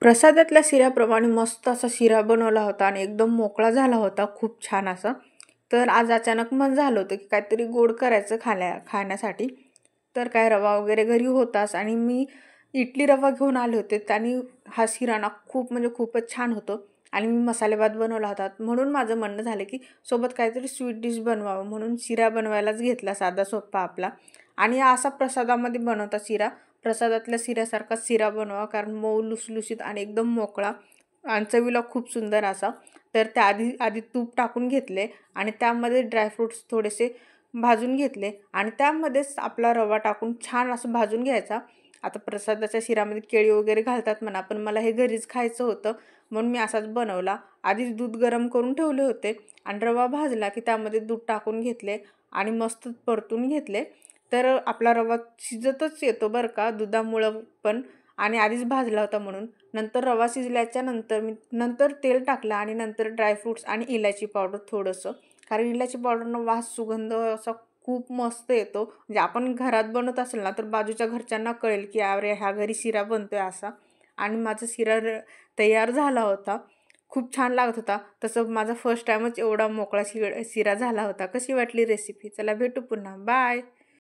प्रसादातल्या शिऱ्याप्रमाणे मस्त असा शिरा बनवला होता आणि एकदम मोकळा झाला होता, खूप छान असा. तर आज अचानक मन झालं होतं की काहीतरी गोड करायचं खाण्यासाठी. तर काय रवा वगैरे घरी होताच आणि मी इडली रवा घेऊन आले होते. आणि हा शिरा ना खूप म्हणजे खूपच छान होतो आणि मी मसाले भात बनवला होता. म्हणून माझं म्हणणं झालं की सोबत काहीतरी स्वीट डिश बनवावं, म्हणून शिरा बनवायलाच घेतला साधा सोप्पा आपला. आणि असा प्रसादामध्ये बनवता शिरा. प्रसादातल्या शिऱ्यासारखा शिरा बनवा, कारण मऊ लुसलुशीत आणि एकदम मोकळा आणि चवीला खूप सुंदर असा. तर त्या आधी आधी तूप टाकून घेतले आणि त्यामध्ये ड्रायफ्रूट्स थोडेसे भाजून घेतले आणि त्यामध्येच आपला रवा टाकून छान असं भाजून घ्यायचा. आता प्रसादाच्या शिऱ्यामध्ये केळी वगैरे घालतात म्हणा, पण मला हे घरीच खायचं होतं म्हणून मी असाच बनवला. आधीच दूध गरम करून ठेवले होते आणि रवा भाजला की त्यामध्ये दूध टाकून घेतले आणि मस्त परतून घेतले. तर आपला रवा शिजतच येतो बरं का दुधामुळं पण, आणि आधीच भाजला होता म्हणून. नंतर रवा शिजल्याच्या नंतर मी नंतर तेल टाकलं आणि नंतर ड्रायफ्रूट्स आणि इलायची पावडर थोडंसं, कारण इलायची पावडरनं वास सुगंध असा खूप मस्त येतो. म्हणजे आपण घरात बनवत असेल ना तर बाजूच्या घरच्यांना कळेल की अरे ह्या घरी शिरा बनतोय असा. आणि माझा शिरा तयार झाला होता. खूप छान लागत होता. तसं माझा फर्स्ट टाईमच एवढा मोकळा शिरा झाला होता. कशी वाटली रेसिपी? चला भेटू पुन्हा. बाय.